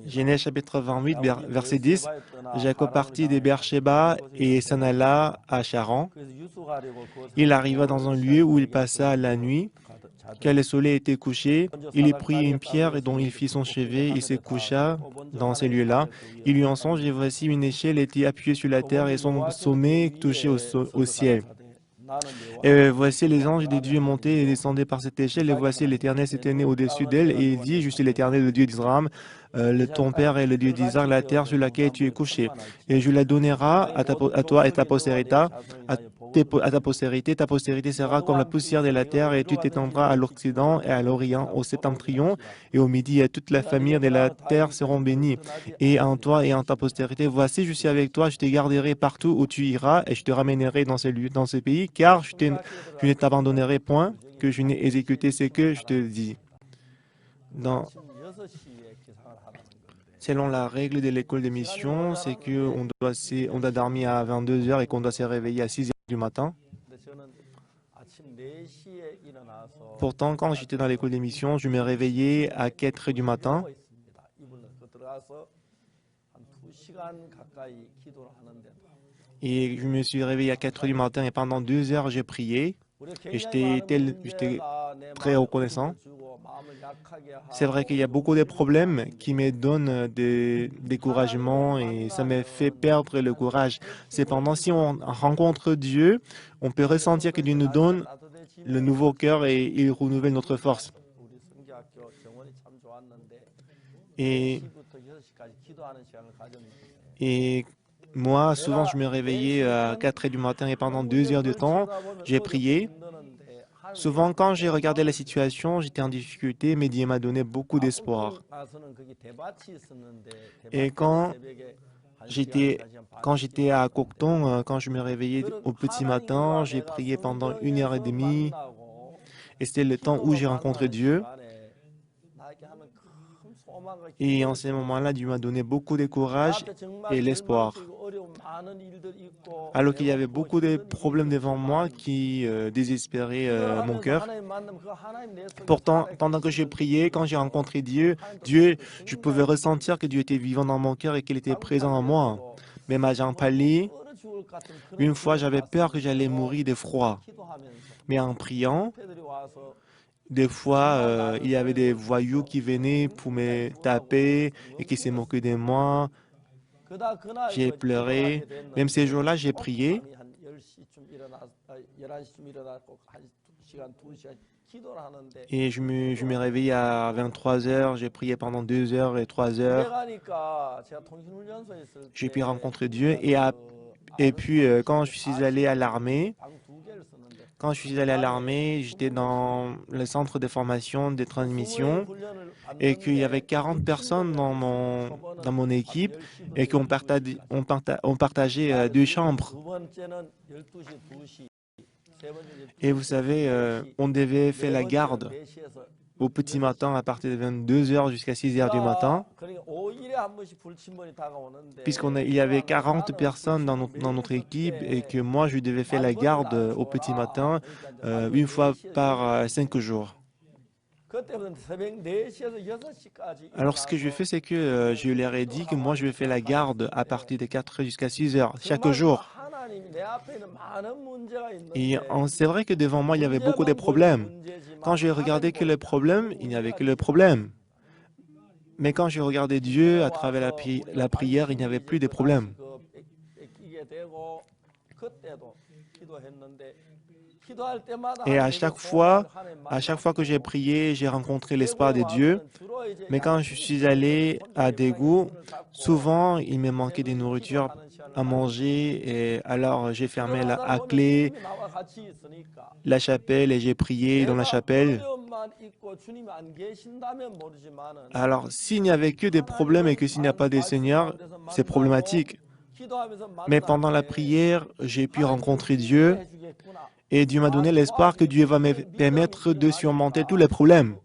Genèse chapitre 28, verset 10. Jacob partit de Beersheba et s'en alla à Charan. Il arriva dans un lieu où il passa la nuit. Quand le soleil était couché, il y prit une pierre dont il fit son chevet et se coucha dans ces lieux-là. Il eut un songe et voici une échelle était appuyée sur la terre et son sommet touchait au ciel. Et voici les anges de Dieu montaient et descendaient par cette échelle, et voici l'Éternel s'était né au-dessus d'elle, et il dit, je suis l'Éternel, le Dieu d'Israël, ton père est le Dieu d'Isaac, la terre sur laquelle tu es couché. Et je la donnerai à toi et ta postérité, à ta postérité sera comme la poussière de la terre, et tu t'étendras à l'Occident et à l'Orient, au septentrion et au Midi, et toute la famille de la terre seront bénies. Et en toi et en ta postérité, voici, je suis avec toi, je te garderai partout où tu iras, et je te ramènerai dans ces lieux, dans ce pays, car je ne t'abandonnerai point, que je n'ai exécuté ce que je te dis. Selon la règle de l'école des missions, c'est qu'on doit dormir à 22 heures et qu'on doit se réveiller à 6 heures du matin. Pourtant, quand j'étais dans l'école des missions, je me réveillais à 4 heures du matin. Et je me suis réveillé à 4 heures du matin et pendant 2 heures, j'ai prié. Et j'étais très reconnaissant. C'est vrai qu'il y a beaucoup de problèmes qui me donnent des découragements et ça me fait perdre le courage. Cependant, si on rencontre Dieu, on peut ressentir que Dieu nous donne le nouveau cœur et il renouvelle notre force. Et moi, souvent, je me réveillais à 4 heures du matin et pendant 2 heures de temps, j'ai prié. Souvent, quand j'ai regardé la situation, j'étais en difficulté, mais Dieu m'a donné beaucoup d'espoir. Et quand j'étais à Cocton, quand je me réveillais au petit matin, j'ai prié pendant 1 heure et demie. Et c'était le temps où j'ai rencontré Dieu. Et en ce moment-là, Dieu m'a donné beaucoup de courage et l'espoir. Alors qu'il y avait beaucoup de problèmes devant moi qui désespéraient mon cœur. Pourtant, pendant que je priais, quand j'ai rencontré Dieu, je pouvais ressentir que Dieu était vivant dans mon cœur et qu'il était présent en moi. Même à Jean Palais, une fois, j'avais peur que j'allais mourir de froid. Mais en priant, des fois, il y avait des voyous qui venaient pour me taper et qui se moquaient de moi. J'ai pleuré. Même ces jours-là, j'ai prié. Et je me réveillais à 23 heures. J'ai prié pendant 2 heures et 3 heures. J'ai pu rencontrer Dieu. Et puis, quand je suis allé à l'armée, j'étais dans le centre de formation des transmissions et qu'il y avait 40 personnes dans mon équipe et qu'on partageait 2 chambres. Et vous savez, on devait faire la garde au petit matin à partir de 22 heures jusqu'à 6 heures du matin, puisqu'il y avait 40 personnes dans notre équipe et que moi, je devais faire la garde au petit matin une fois par 5 jours. Alors, ce que je fais, c'est que je leur ai dit que moi, je vais faire la garde à partir de 4 heures jusqu'à 6 heures chaque jour. Et c'est vrai que devant moi, il y avait beaucoup de problèmes. Quand j'ai regardé que le problème, il n'y avait que le problème. Mais quand j'ai regardé Dieu à travers la prière, il n'y avait plus de problèmes. Et à chaque fois que j'ai prié, j'ai rencontré l'espoir de Dieu. Mais quand je suis allé à Daegu, souvent, il me manquait de nourriture à manger. Et alors, j'ai fermé à clé la chapelle et j'ai prié dans la chapelle. Alors, s'il n'y avait que des problèmes et que s'il n'y a pas de Seigneur, c'est problématique. Mais pendant la prière, j'ai pu rencontrer Dieu et Dieu m'a donné l'espoir que Dieu va me permettre de surmonter tous les problèmes.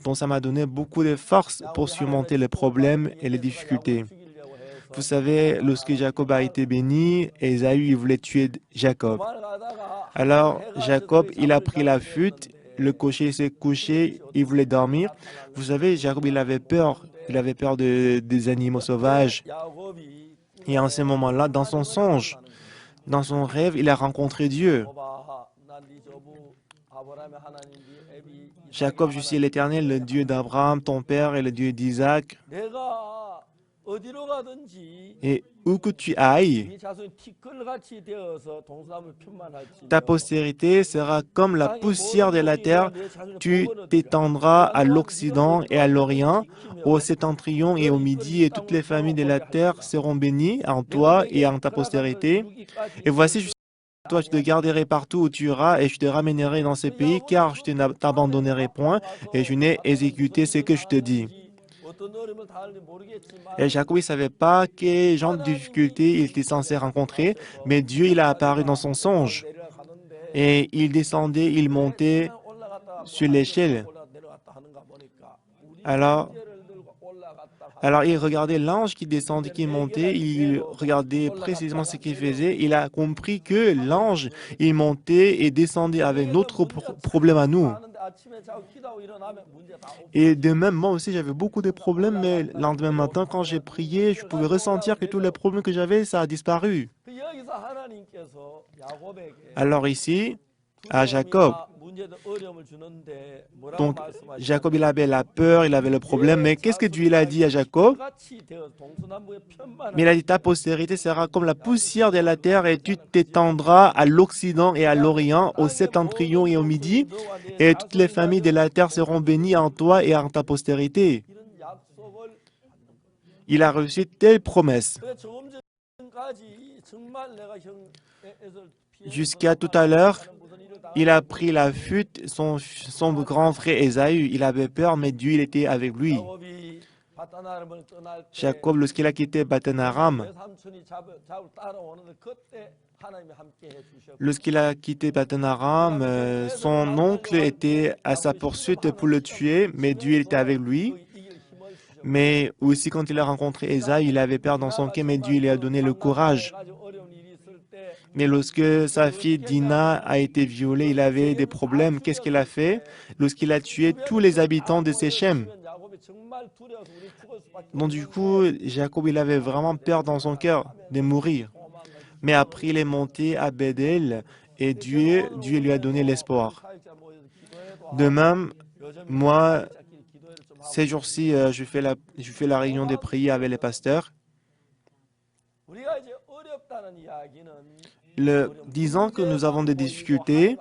Donc, ça m'a donné beaucoup de force pour surmonter les problèmes et les difficultés. Vous savez, lorsque Jacob a été béni, Ésaü voulait tuer Jacob. Alors, Jacob, il a pris la flûte le cocher s'est couché, il voulait dormir. Vous savez, Jacob, il avait peur. Il avait peur des animaux sauvages. Et en ce moment-là, dans son songe, dans son rêve, il a rencontré Dieu. Jacob, je suis l'Éternel, le Dieu d'Abraham, ton père, et le Dieu d'Isaac. Et où que tu ailles, ta postérité sera comme la poussière de la terre. Tu t'étendras à l'Occident et à l'Orient, au septentrion et au Midi, et toutes les familles de la terre seront bénies en toi et en ta postérité. Et voici, je suis avec toi, je te garderai partout où tu iras, et je te ramènerai dans ces pays, car je ne t'abandonnerai point, et je n'ai exécuté ce que je te dis. Et Jacob ne savait pas quel genre de difficultés il était censé rencontrer, mais Dieu, il a apparu dans son songe. Et il descendait, il montait sur l'échelle. Alors, alors il regardait l'ange qui descendait, qui montait, il regardait précisément ce qu'il faisait. Il a compris que l'ange, il montait et descendait avec notre problème à nous. Et de même, moi aussi, j'avais beaucoup de problèmes, mais le lendemain matin, quand j'ai prié, je pouvais ressentir que tous les problèmes que j'avais, ça a disparu. Alors ici, à Jacob, donc Jacob, il avait la peur, il avait le problème, mais qu'est-ce que Dieu il a dit à Jacob? Mais il a dit, ta postérité sera comme la poussière de la terre et tu t'étendras à l'Occident et à l'Orient, au septentrion et au Midi, et toutes les familles de la terre seront bénies en toi et en ta postérité. Il a reçu telle promesse. Jusqu'à tout à l'heure, il a pris la fuite, son grand frère Ésaü. Il avait peur, mais Dieu il était avec lui. Jacob, lorsqu'il a quitté Padan-Aram, son oncle était à sa poursuite pour le tuer, mais Dieu était avec lui. Mais aussi, quand il a rencontré Ésaü, il avait peur dans son cœur, mais Dieu lui a donné le courage. Mais lorsque sa fille Dina a été violée, il avait des problèmes. Qu'est-ce qu'il a fait? Lorsqu'il a tué tous les habitants de Séchem. Donc du coup, Jacob, il avait vraiment peur dans son cœur de mourir. Mais après, il est monté à Béthel et Dieu lui a donné l'espoir. De même, moi, ces jours-ci, je fais la réunion de prière avec les pasteurs. Disant que nous avons des difficultés,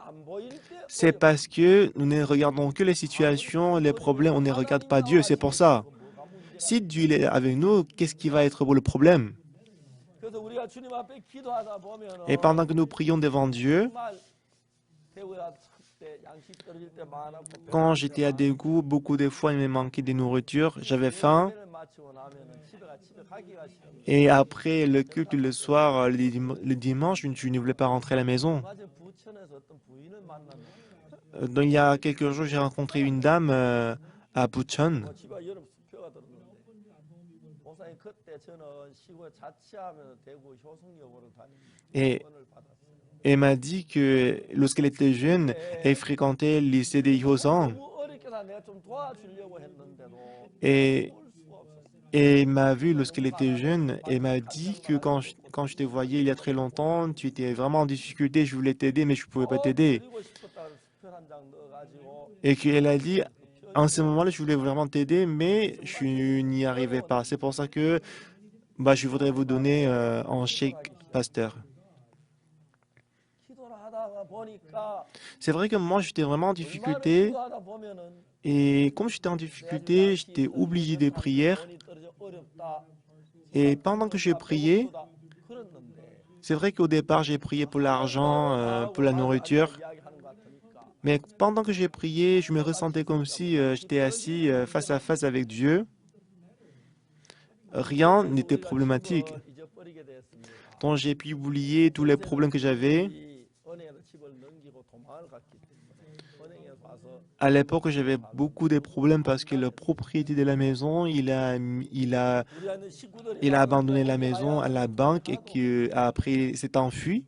c'est parce que nous ne regardons que les situations, les problèmes, on ne regarde pas Dieu. C'est pour ça. Si Dieu est avec nous, qu'est-ce qui va être le problème? Et pendant que nous prions devant Dieu, quand j'étais à Daegu, beaucoup de fois, il me manquait de nourriture, j'avais faim. Et après le culte le soir, le dimanche, je ne voulais pas rentrer à la maison. Donc, il y a quelques jours, j'ai rencontré une dame à Bucheon. Et elle m'a dit que lorsqu'elle était jeune, elle fréquentait le lycée de Hyosan. Et elle m'a vu lorsqu'elle était jeune et m'a dit que quand je te voyais il y a très longtemps, tu étais vraiment en difficulté, je voulais t'aider, mais je ne pouvais pas t'aider. Et qu'elle a dit, en ce moment-là, je voulais vraiment t'aider, mais je n'y arrivais pas. C'est pour ça que je voudrais vous donner un chèque, pasteur. C'est vrai que moi, j'étais vraiment en difficulté. Et comme j'étais en difficulté, j'étais obligé de prier. Et pendant que je priais, c'est vrai qu'au départ, j'ai prié pour l'argent, pour la nourriture. Mais pendant que j'ai prié, je me ressentais comme si j'étais assis face à face avec Dieu. Rien n'était problématique. Donc j'ai pu oublier tous les problèmes que j'avais. À l'époque, j'avais beaucoup de problèmes parce que le propriétaire de la maison, il a abandonné la maison à la banque et qu'après, il s'est enfui.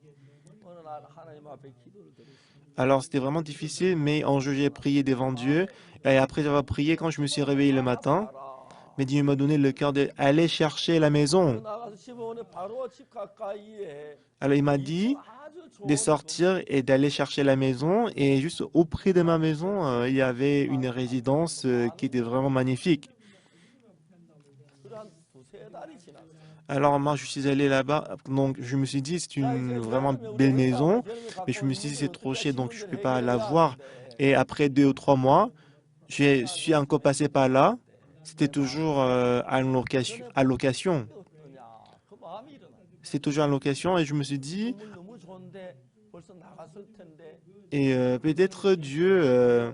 Alors, c'était vraiment difficile, mais un jour, j'ai prié devant Dieu. Et après avoir prié, quand je me suis réveillé le matin, mais Dieu m'a donné le cœur d'aller chercher la maison. Alors, il m'a dit de sortir et d'aller chercher la maison. Et juste auprès de ma maison, il y avait une résidence qui était vraiment magnifique. Alors, moi, je suis allé là-bas. Donc, je me suis dit, c'est une vraiment belle maison. Mais je me suis dit, c'est trop cher, donc je ne peux pas la voir. Et après 2 ou 3 mois, je suis encore passé par là. C'était toujours en location, à location. C'était toujours en location et je me suis dit, et peut-être Dieu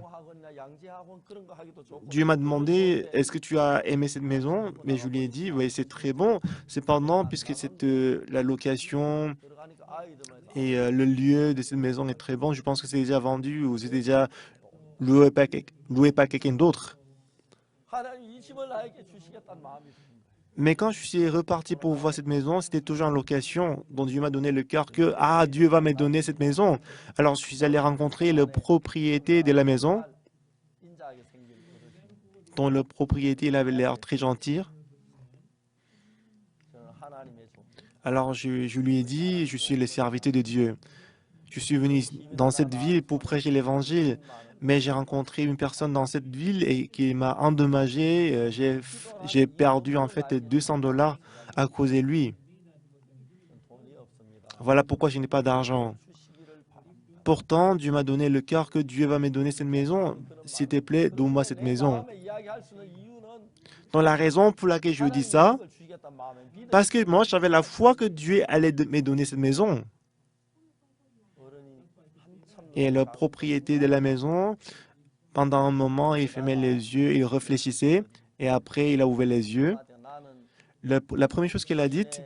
m'a demandé, est-ce que tu as aimé cette maison? Mais je lui ai dit, oui, c'est très bon. Cependant, puisque c'est la location et le lieu de cette maison est très bon, je pense que c'est déjà vendu ou c'est déjà loué par quelqu'un d'autre. Mais quand je suis reparti pour voir cette maison, c'était toujours en location. Donc Dieu m'a donné le cœur que, ah, Dieu va me donner cette maison. Alors je suis allé rencontrer le propriétaire de la maison, dont le propriétaire il avait l'air très gentil. Alors je lui ai dit, je suis le serviteur de Dieu. Je suis venu dans cette ville pour prêcher l'évangile, mais j'ai rencontré une personne dans cette ville et qui m'a endommagé. J'ai perdu en fait 200 $ à cause de lui. Voilà pourquoi je n'ai pas d'argent. Pourtant, Dieu m'a donné le cœur que Dieu va me donner cette maison. S'il te plaît, donne-moi cette maison. Donc la raison pour laquelle je dis ça, parce que moi, j'avais la foi que Dieu allait me donner cette maison. Et le propriétaire de la maison, pendant un moment, il fermait les yeux, il réfléchissait, et après, il a ouvert les yeux. La première chose qu'il a dite,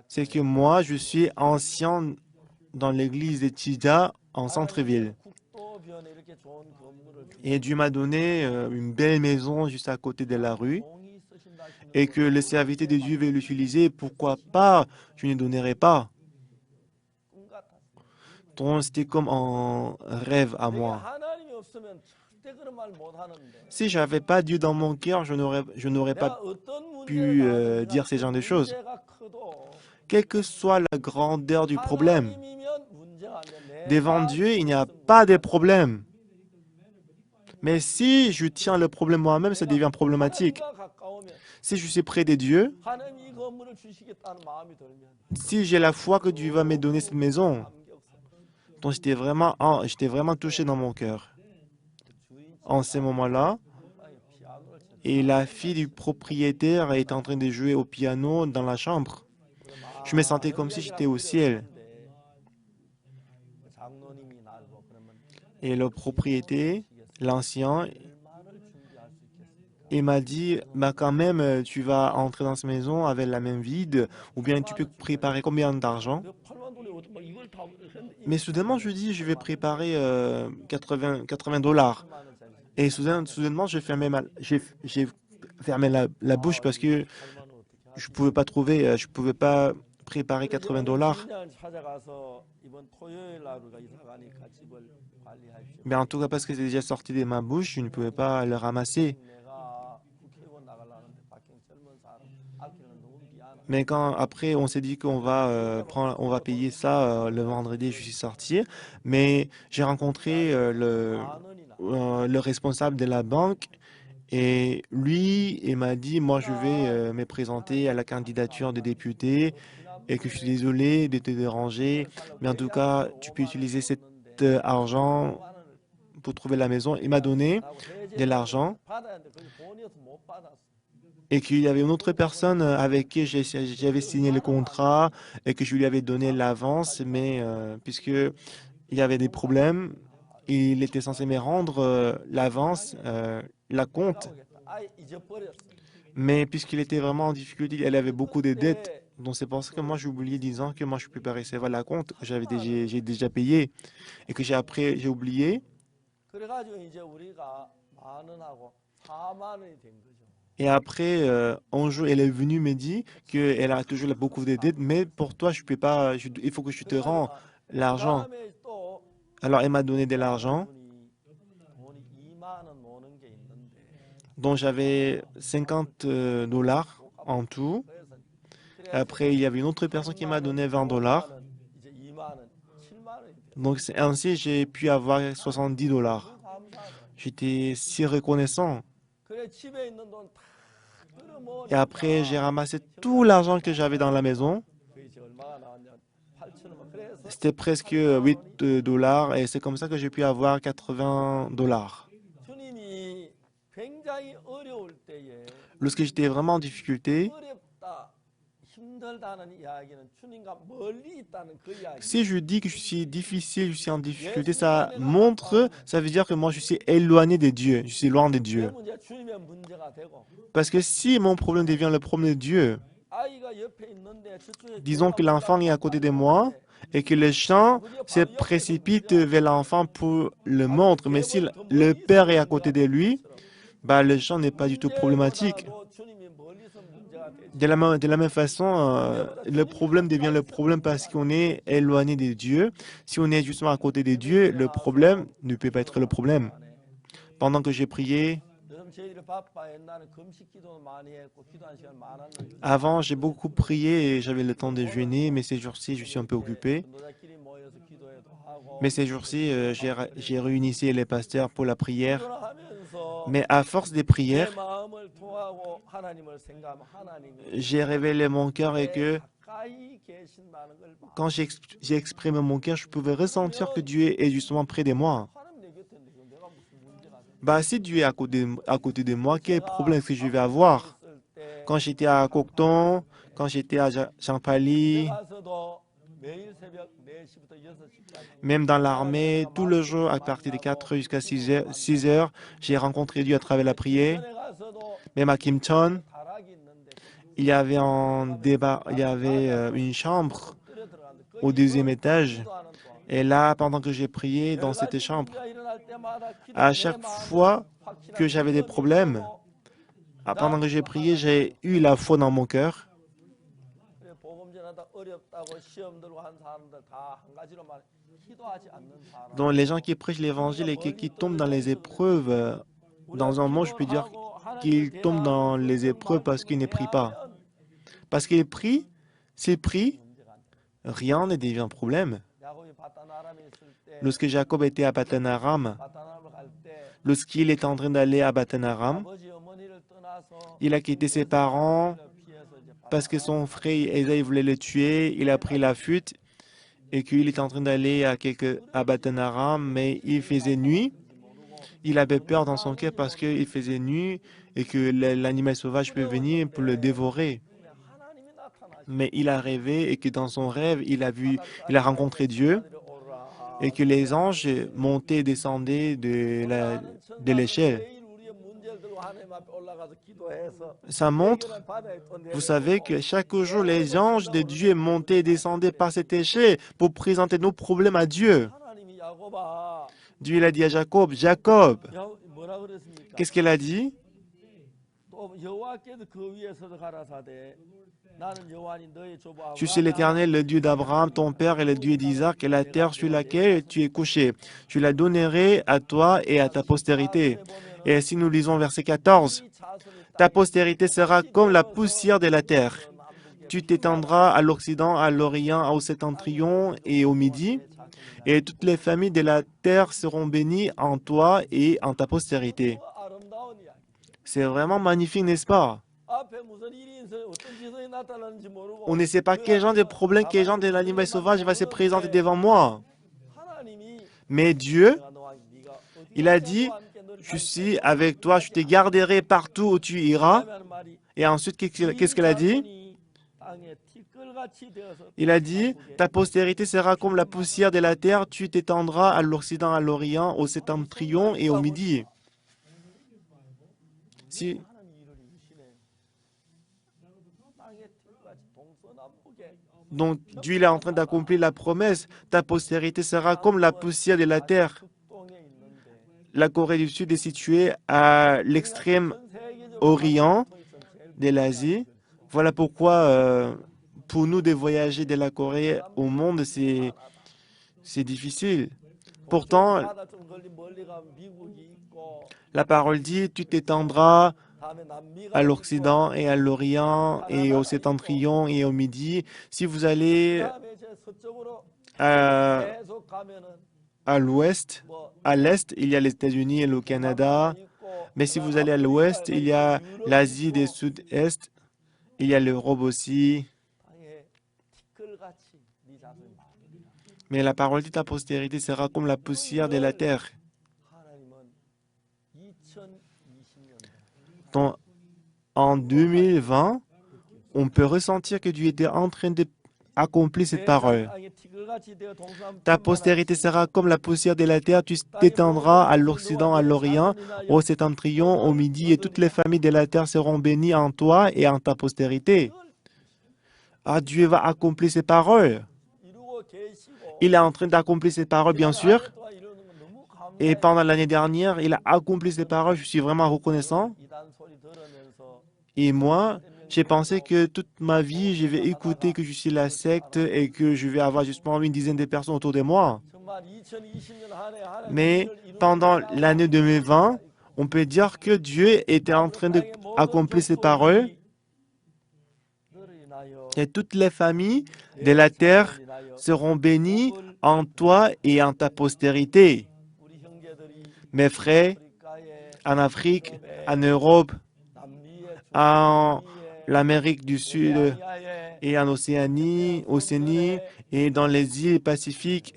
c'est que moi, je suis ancien dans l'église de Tida en centre-ville. Et Dieu m'a donné une belle maison juste à côté de la rue et que le serviteur de Dieu veut l'utiliser. Pourquoi pas? Je ne donnerai pas. Donc, c'était comme un rêve à moi. Si je n'avais pas Dieu dans mon cœur, je n'aurais pas pu dire ces genres de choses. Quelle que soit la grandeur du problème, devant Dieu, il n'y a pas de problème. Mais si je tiens le problème moi-même, ça devient problématique. Si je suis près de Dieu, si j'ai la foi que Dieu va me donner cette maison, donc j'étais vraiment touché dans mon cœur. En ce moment-là, et la fille du propriétaire est en train de jouer au piano dans la chambre. Je me sentais comme si j'étais au ciel. Et le propriétaire, l'ancien, il m'a dit, bah quand même, tu vas entrer dans cette maison avec la main vide, ou bien tu peux préparer combien d'argent? Mais soudainement, je dis, je vais préparer 80 $. Et soudainement, j'ai fermé la bouche parce que je pouvais pas préparer 80 $. Mais en tout cas, parce que c'est déjà sorti de ma bouche, je ne pouvais pas le ramasser. Mais quand après on s'est dit qu'on va on va payer ça le vendredi, je suis sorti. Mais j'ai rencontré le responsable de la banque et lui, il m'a dit, moi je vais me présenter à la candidature de député et que je suis désolé de te déranger, mais en tout cas, tu peux utiliser cet argent pour trouver la maison. Il m'a donné de l'argent et qu'il y avait une autre personne avec qui j'avais signé le contrat et que je lui avais donné l'avance, mais puisque il y avait des problèmes, il était censé me rendre l'avance, la compte, mais puisqu'il était vraiment en difficulté, elle avait beaucoup de dettes. Donc c'est pour ça que moi j'ai oublié disant que moi je ne peux pas recevoir la compte que j'ai déjà payé et que j'ai oublié. Et après, un jour, elle est venue me dire qu'elle a toujours beaucoup de dettes, mais pour toi, je peux pas, il faut que je te rends l'argent. Alors, elle m'a donné de l'argent, dont j'avais 50 dollars en tout. Après, il y avait une autre personne qui m'a donné 20 dollars. Donc, ainsi, j'ai pu avoir 70 dollars. J'étais si reconnaissant. Et après, j'ai ramassé tout l'argent que j'avais dans la maison. C'était presque 8 dollars et c'est comme ça que j'ai pu avoir 80 dollars. Lorsque j'étais vraiment en difficulté, si je dis que je suis difficile, je suis en difficulté, ça veut dire que moi je suis éloigné de Dieu, je suis loin de Dieu. Parce que si mon problème devient le problème de Dieu, disons que l'enfant est à côté de moi et que le chien se précipite vers l'enfant pour le montrer, mais si le père est à côté de lui, bah, le chien n'est pas du tout problématique. De la même façon, le problème devient le problème parce qu'on est éloigné de Dieu. Si on est justement à côté de Dieu, le problème ne peut pas être le problème. Pendant que j'ai prié, avant, j'ai beaucoup prié et j'avais le temps de jeûner, mais ces jours-ci, je suis un peu occupé. Mais ces jours-ci, j'ai réuni les pasteurs pour la prière. Mais à force des prières, j'ai révélé mon cœur et que quand j'ai exprimé mon cœur, je pouvais ressentir que Dieu est justement près de moi. Bah, si Dieu est à côté de moi, quel problème est-ce que je vais avoir? Quand j'étais à Cocton, quand j'étais à Champali, même dans l'armée, tout le jour, à partir de 4 heures jusqu'à 6 heures, j'ai rencontré Dieu à travers la prière. Même à Kimton, il y avait un débat, il y avait une chambre au deuxième étage. Et là, pendant que j'ai prié dans cette chambre, à chaque fois que j'avais des problèmes, pendant que j'ai prié, j'ai eu la foi dans mon cœur. Donc les gens qui prêchent l'évangile et qui tombent dans les épreuves, dans un mot, je peux dire qu'ils tombent dans les épreuves parce qu'ils ne prient pas. Parce qu'ils prient, s'ils prient, rien ne devient un problème. Lorsque Jacob était à Padan-Aram, lorsqu'il est en train d'aller à Padan-Aram, il a quitté ses parents parce que son frère Esaïe voulait le tuer. Il a pris la fuite et qu'il est en train d'aller à Padan-Aram, mais il faisait nuit. Il avait peur dans son cœur parce qu'il faisait nuit et que l'animal sauvage peut venir pour le dévorer. Mais il a rêvé et que dans son rêve, il a rencontré Dieu et que les anges montaient et descendaient de l'échelle. Ça montre, vous savez, que chaque jour, les anges de Dieu montaient et descendaient par cette échelle pour présenter nos problèmes à Dieu. Dieu il a dit à Jacob, Jacob, qu'est-ce qu'il a dit? Je suis l'Éternel, le Dieu d'Abraham, ton père, et le Dieu d'Isaac, et la terre sur laquelle tu es couché. Je la donnerai à toi et à ta postérité. Et si nous lisons verset 14, ta postérité sera comme la poussière de la terre. Tu t'étendras à l'Occident, à l'Orient, au septentrion et au Midi, et toutes les familles de la terre seront bénies en toi et en ta postérité. C'est vraiment magnifique, n'est-ce pas? On ne sait pas quel genre de problème, quel genre de l'animal sauvage va se présenter devant moi. Mais Dieu, il a dit, je suis avec toi, je te garderai partout où tu iras. Et ensuite, qu'est-ce qu'il a dit? Il a dit, ta postérité sera comme la poussière de la terre, tu t'étendras à l'Occident, à l'Orient, au septentrion et au Midi. Donc Dieu est en train d'accomplir la promesse, ta postérité sera comme la poussière de la terre. La Corée du Sud est située à l'extrême orient de l'Asie. Voilà pourquoi pour nous de voyager de la Corée au monde, c'est difficile. Pourtant, la parole dit, tu t'étendras à l'Occident et à l'Orient et au septentrion et au Midi. Si vous allez à, à l'ouest, à l'est, il y a les États-Unis et le Canada. Mais si vous allez à l'ouest, il y a l'Asie du Sud-Est, il y a l'Europe aussi. Mais la parole dit, ta postérité sera comme la poussière de la terre. En 2020, on peut ressentir que Dieu était en train d'accomplir cette parole. Ta postérité sera comme la poussière de la terre, tu t'étendras à l'Occident, à l'Orient, au septentrion, au Midi, et toutes les familles de la terre seront bénies en toi et en ta postérité. Ah, Dieu va accomplir ses paroles. Il est en train d'accomplir ses paroles, bien sûr. Et pendant l'année dernière, il a accompli ses paroles. Je suis vraiment reconnaissant. Et moi, j'ai pensé que toute ma vie, je vais écouter que je suis la secte et que je vais avoir justement une dizaine de personnes autour de moi. Mais pendant l'année 2020, on peut dire que Dieu était en train d'accomplir ses paroles. Et toutes les familles de la terre seront bénies en toi et en ta postérité. Mes frères, en Afrique, en Europe, en l'Amérique du Sud et en Océanie, et dans les îles Pacifiques,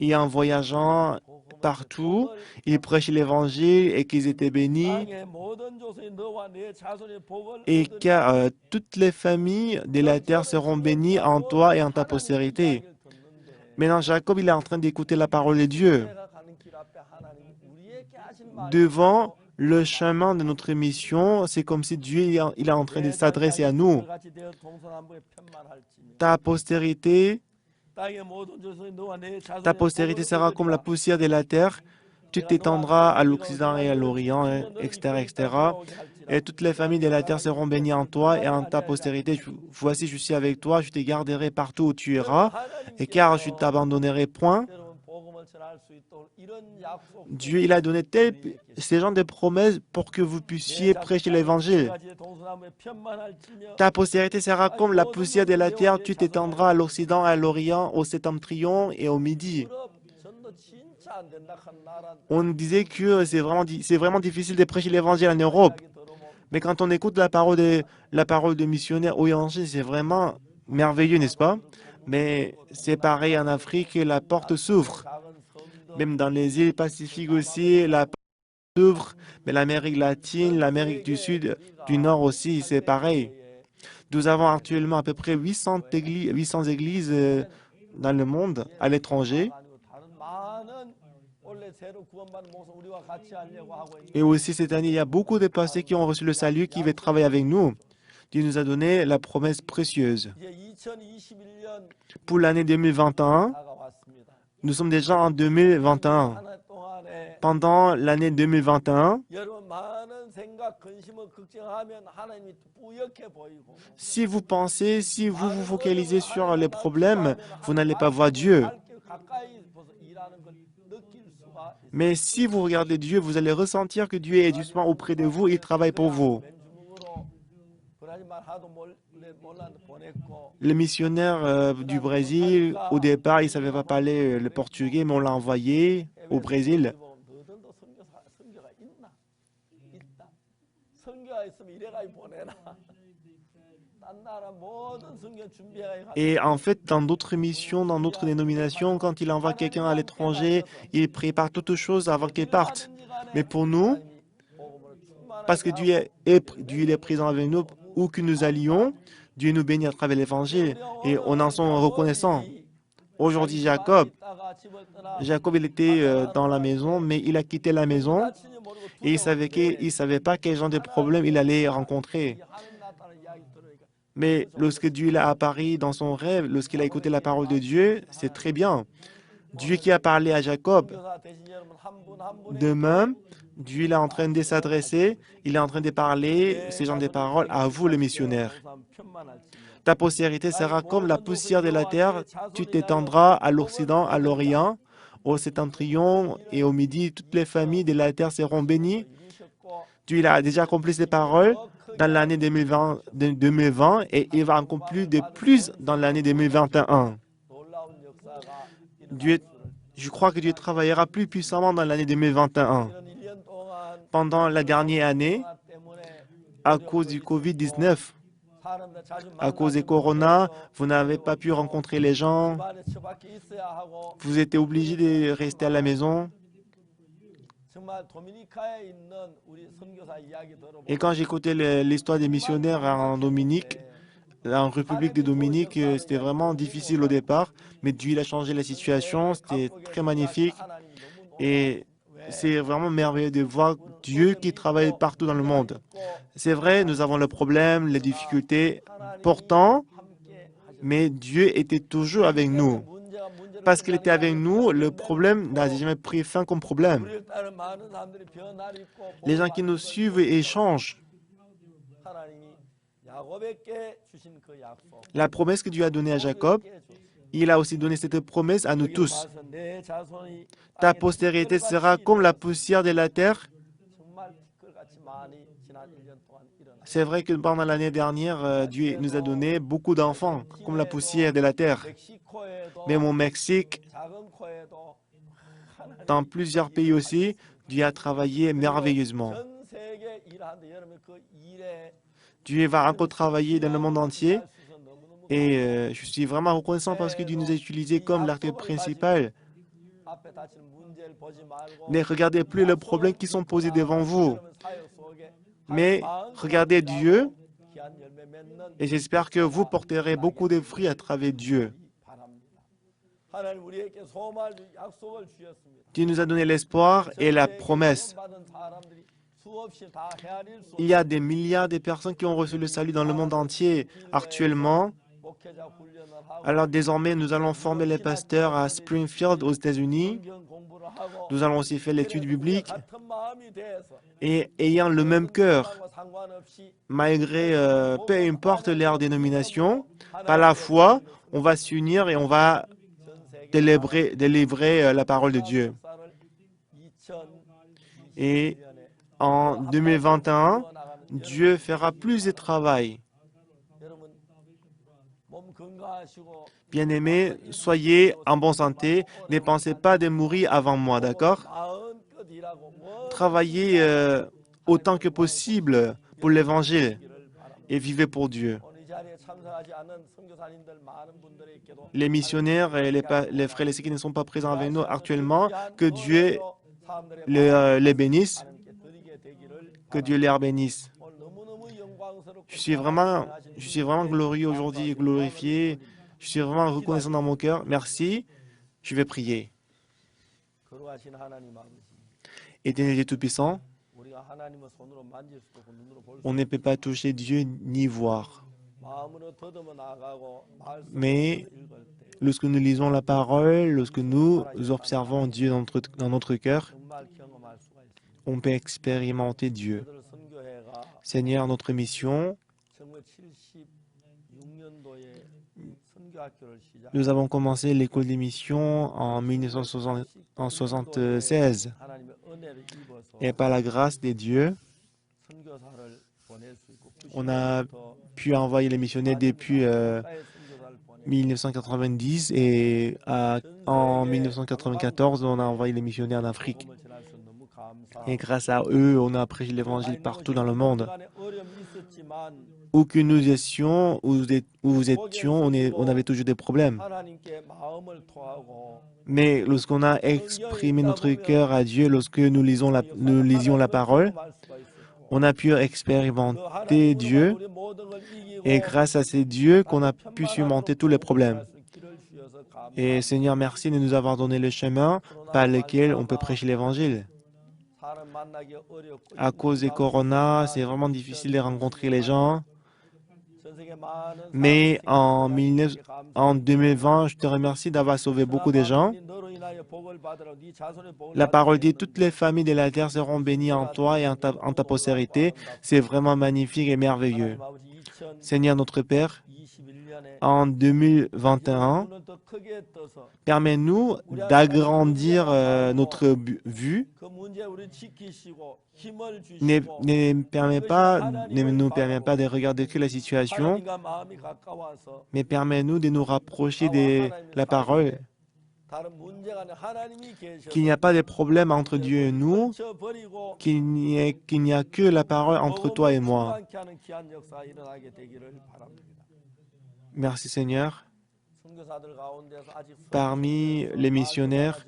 et en voyageant partout, ils prêchaient l'Évangile et qu'ils étaient bénis. Et car toutes les familles de la terre seront bénies en toi et en ta postérité. Maintenant, Jacob, il est en train d'écouter la parole de Dieu. Devant le chemin de notre mission, c'est comme si Dieu il est en train de s'adresser à nous. Ta postérité sera comme la poussière de la terre. Tu t'étendras à l'Occident et à l'Orient, etc., etc. Et toutes les familles de la terre seront bénies en toi et en ta postérité. Voici, je suis avec toi, je te garderai partout où tu iras, et car je ne t'abandonnerai point. Dieu, il a donné ces gens de promesses pour que vous puissiez prêcher l'Évangile. Ta postérité sera comme la poussière de la terre, tu t'étendras à l'Occident, à l'Orient, au septentrion et au Midi. On disait que c'est vraiment difficile de prêcher l'Évangile en Europe. Mais quand on écoute la parole de missionnaires ou évangile, c'est vraiment merveilleux, n'est-ce pas? Mais c'est pareil en Afrique, la porte s'ouvre. Même dans les îles Pacifiques aussi, la porte s'ouvre. Mais l'Amérique latine, l'Amérique du Sud, du Nord aussi, c'est pareil. Nous avons actuellement à peu près 800 églises dans le monde, à l'étranger. Et aussi cette année, il y a beaucoup de pasteurs qui ont reçu le salut, qui veulent travailler avec nous. Dieu nous a donné la promesse précieuse. Pour l'année 2021, nous sommes déjà en 2021. Pendant l'année 2021, si vous pensez, si vous vous focalisez sur les problèmes, vous n'allez pas voir Dieu. Mais si vous regardez Dieu, vous allez ressentir que Dieu est justement auprès de vous et il travaille pour vous. Le missionnaire du Brésil, au départ, il ne savait pas parler le portugais, mais on l'a envoyé au Brésil. Et en fait, dans d'autres missions, dans d'autres dénominations, quand il envoie quelqu'un à l'étranger, il prépare toutes choses avant qu'il parte. Mais pour nous, parce que Dieu est présent avec nous, où que nous allions, Dieu nous bénit à travers l'Évangile et on en sommes reconnaissants. Aujourd'hui, Jacob, il était dans la maison, mais il a quitté la maison et il savait pas quel genre de problème il allait rencontrer. Mais lorsque Dieu l'a apparu dans son rêve, lorsqu'il a écouté la parole de Dieu, c'est très bien. Dieu qui a parlé à Jacob. De même, Dieu est en train de s'adresser, il est en train de parler ces genres de paroles à vous, les missionnaires. Ta postérité sera comme la poussière de la terre, tu t'étendras à l'Occident, à l'Orient, au septentrion et au midi, toutes les familles de la terre seront bénies. Dieu il a déjà accompli ses paroles dans l'année 2020 et il va accomplir de plus dans l'année 2021. Dieu, je crois que Dieu travaillera plus puissamment dans l'année 2021. Pendant la dernière année, à cause du COVID-19, à cause du corona, vous n'avez pas pu rencontrer les gens, vous étiez obligé de rester à la maison. Et quand j'écoutais l'histoire des missionnaires en Dominique, en République de Dominique, c'était vraiment difficile au départ, mais Dieu il a changé la situation, c'était très magnifique et c'est vraiment merveilleux de voir Dieu qui travaille partout dans le monde. C'est vrai, nous avons le problème, les difficultés, pourtant, mais Dieu était toujours avec nous. Parce qu'il était avec nous, le problème n'a jamais pris fin comme problème. Les gens qui nous suivent et échangent. La promesse que Dieu a donnée à Jacob, il a aussi donné cette promesse à nous tous. Ta postérité sera comme la poussière de la terre. C'est vrai que pendant l'année dernière, Dieu nous a donné beaucoup d'enfants, comme la poussière de la terre. Même au Mexique, dans plusieurs pays aussi, Dieu a travaillé merveilleusement. Dieu va encore travailler dans le monde entier et je suis vraiment reconnaissant parce que Dieu nous a utilisés comme l'acteur principal. Ne regardez plus les problèmes qui sont posés devant vous, mais regardez Dieu et j'espère que vous porterez beaucoup de fruits à travers Dieu. Dieu nous a donné l'espoir et la promesse. Il y a des milliards de personnes qui ont reçu le salut dans le monde entier actuellement. Alors désormais, nous allons former les pasteurs à Springfield aux États-Unis. Nous allons aussi faire l'étude biblique et ayant le même cœur, malgré peu importe leur dénomination, par la foi, on va s'unir et on va délivrer la parole de Dieu. Et en 2021, Dieu fera plus de travail. Bien-aimés, soyez en bonne santé. Ne pensez pas de mourir avant moi, d'accord? Travaillez autant que possible pour l'Évangile et vivez pour Dieu. Les missionnaires et les frères et sœurs qui ne sont pas présents avec nous actuellement, que Dieu les bénisse, que Dieu les bénisse. Je suis vraiment glorieux aujourd'hui et glorifié. Je suis vraiment reconnaissant dans mon cœur. Merci. Je vais prier. Éternel Dieu Tout-Puissant, on ne peut pas toucher Dieu ni voir. Mais lorsque nous lisons la parole, lorsque nous observons Dieu dans notre cœur, on peut expérimenter Dieu. Seigneur, notre mission, nous avons commencé l'école des missions en 1976. Et par la grâce de Dieu, on a pu envoyer les missionnaires depuis 1990 et en 1994, on a envoyé les missionnaires en Afrique. Et grâce à eux, on a prêché l'évangile partout dans le monde. Où que nous étions, où nous étions, on avait toujours des problèmes. Mais lorsqu'on a exprimé notre cœur à Dieu, lorsque nous lisions la parole, on a pu expérimenter Dieu. Et grâce à ces dieux qu'on a pu surmonter tous les problèmes. Et Seigneur, merci de nous avoir donné le chemin par lequel on peut prêcher l'évangile. À cause du corona, c'est vraiment difficile de rencontrer les gens. Mais en 2020, je te remercie d'avoir sauvé beaucoup de gens. La parole dit, toutes les familles de la terre seront bénies en toi et en ta postérité. C'est vraiment magnifique et merveilleux. Seigneur notre Père, en 2021, permets-nous d'agrandir notre vue, ne nous permet pas de regarder que la situation, mais permets-nous de nous rapprocher de la parole, qu'il n'y a pas de problème entre Dieu et nous, qu'il n'y a que la parole entre toi et moi. Merci Seigneur. Parmi les missionnaires,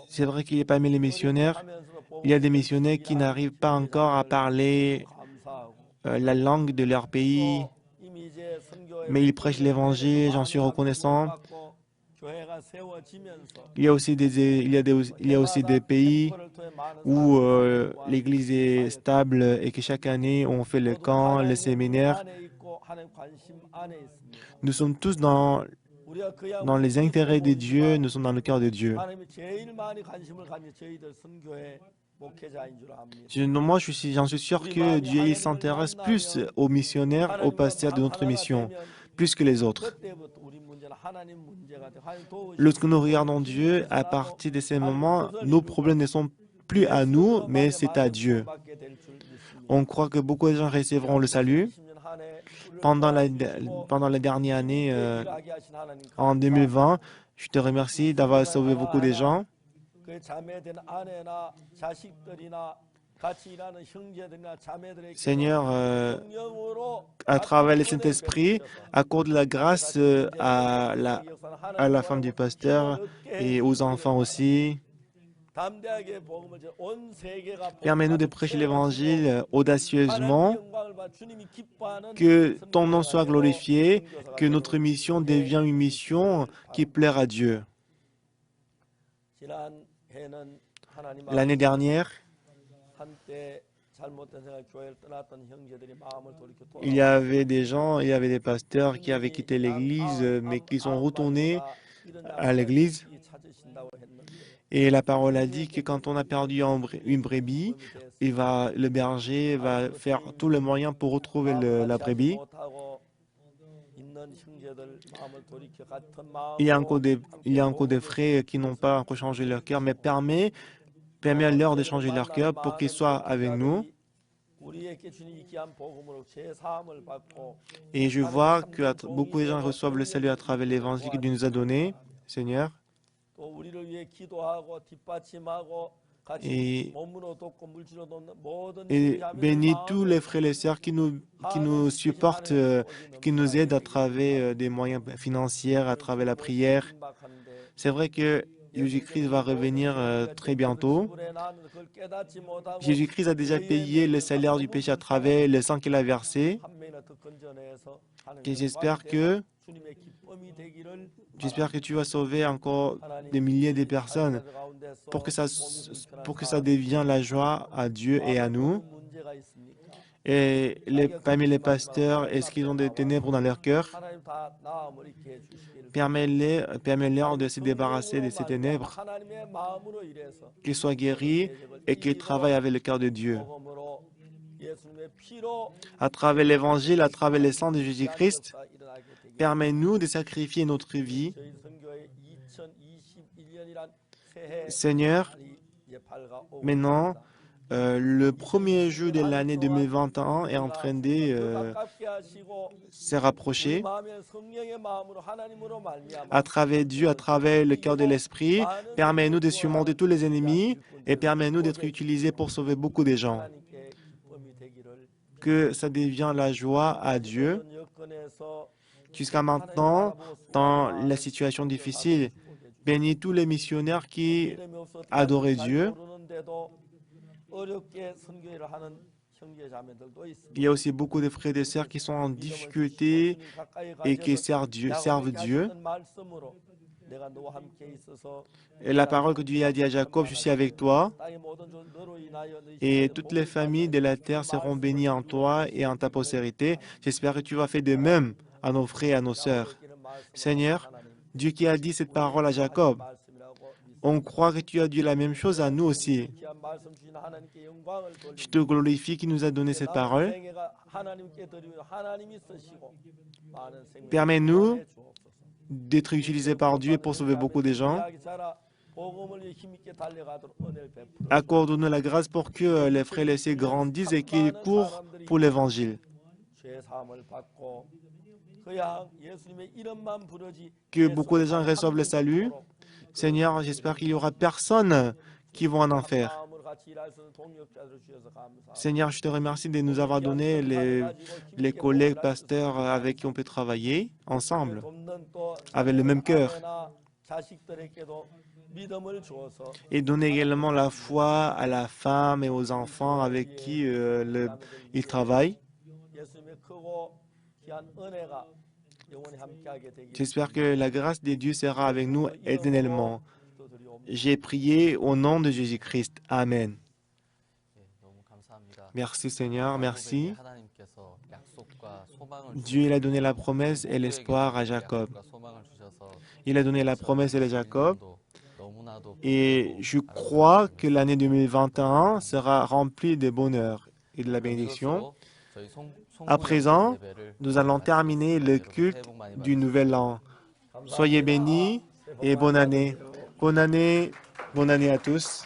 c'est vrai qu'il y a parmi les missionnaires, il y a des missionnaires qui n'arrivent pas encore à parler la langue de leur pays, mais ils prêchent l'évangile, j'en suis reconnaissant. Il y a aussi des pays où l'Église est stable et que chaque année on fait le camp, le séminaire. Nous sommes tous dans les intérêts de Dieu, nous sommes dans le cœur de Dieu. Moi, j'en suis sûr que Dieu il s'intéresse plus aux missionnaires, aux pasteurs de notre mission, plus que les autres. Lorsque nous regardons Dieu, à partir de ces moments, nos problèmes ne sont plus à nous, mais c'est à Dieu. On croit que beaucoup de gens recevront le salut. Pendant la dernière année, en 2020, je te remercie d'avoir sauvé beaucoup de gens. Seigneur, à travers le Saint-Esprit, accorde la grâce à la femme du pasteur et aux enfants aussi. Permets-nous de prêcher l'Évangile audacieusement, que ton nom soit glorifié, que notre mission devienne une mission qui plaira à Dieu. L'année dernière, il y avait des pasteurs qui avaient quitté l'Église, mais qui sont retournés à l'Église. Et la parole a dit que quand on a perdu une brebis, le berger va faire tout le moyen pour retrouver la brebis. Il y a encore des frères qui n'ont pas encore changé leur cœur, mais permet-leur de changer leur cœur pour qu'ils soient avec nous. Et je vois que beaucoup de gens reçoivent le salut à travers l'évangile que Dieu nous a donné, Seigneur. Et bénis tous les frères et sœurs qui nous supportent, qui nous aident à travers des moyens financiers, à travers la prière. C'est vrai que Jésus-Christ va revenir très bientôt. Jésus-Christ a déjà payé le salaire du péché à travers le sang qu'il a versé. Et j'espère que tu vas sauver encore des milliers de personnes pour que ça devienne la joie à Dieu et à nous. Et parmi les pasteurs, est-ce qu'ils ont des ténèbres dans leur cœur? Permets-leur de se débarrasser de ces ténèbres, qu'ils soient guéris et qu'ils travaillent avec le cœur de Dieu. À travers l'Évangile, à travers le sang de Jésus-Christ, permets-nous de sacrifier notre vie. Seigneur, maintenant, le premier jour de l'année 2021 est en train de se rapprocher. À travers Dieu, à travers le cœur de l'Esprit, permets-nous de surmonter tous les ennemis et permets-nous d'être utilisés pour sauver beaucoup de gens. Que ça devienne la joie à Dieu. Jusqu'à maintenant, dans la situation difficile, bénis tous les missionnaires qui adoraient Dieu. Il y a aussi beaucoup de frères et sœurs qui sont en difficulté et qui servent Dieu. Et la parole que Dieu a dit à Jacob, je suis avec toi. Et toutes les familles de la terre seront bénies en toi et en ta postérité. J'espère que tu vas faire de même à nos frères et à nos sœurs. Seigneur, Dieu qui a dit cette parole à Jacob, On croit que tu as dit la même chose à nous aussi. Je te glorifie qui nous a donné cette parole. Permets-nous d'être utilisés par Dieu pour sauver beaucoup de gens. Accorde-nous la grâce pour que les frères et les sœurs grandissent et qu'ils courent pour l'Évangile. Que beaucoup de gens reçoivent le salut. Seigneur, j'espère qu'il n'y aura personne qui va en enfer. Seigneur, je te remercie de nous avoir donné les collègues pasteurs avec qui on peut travailler ensemble, avec le même cœur. Et donner également la foi à la femme et aux enfants avec qui ils travaillent. J'espère que la grâce de Dieu sera avec nous éternellement. J'ai prié au nom de Jésus-Christ. Amen. Merci Seigneur, merci. Dieu il a donné la promesse et l'espoir à Jacob. Il a donné la promesse et à Jacob. Et je crois que l'année 2021 sera remplie de bonheur et de la bénédiction. À présent, nous allons terminer le culte du Nouvel An. Soyez bénis et bonne année. Bonne année à tous.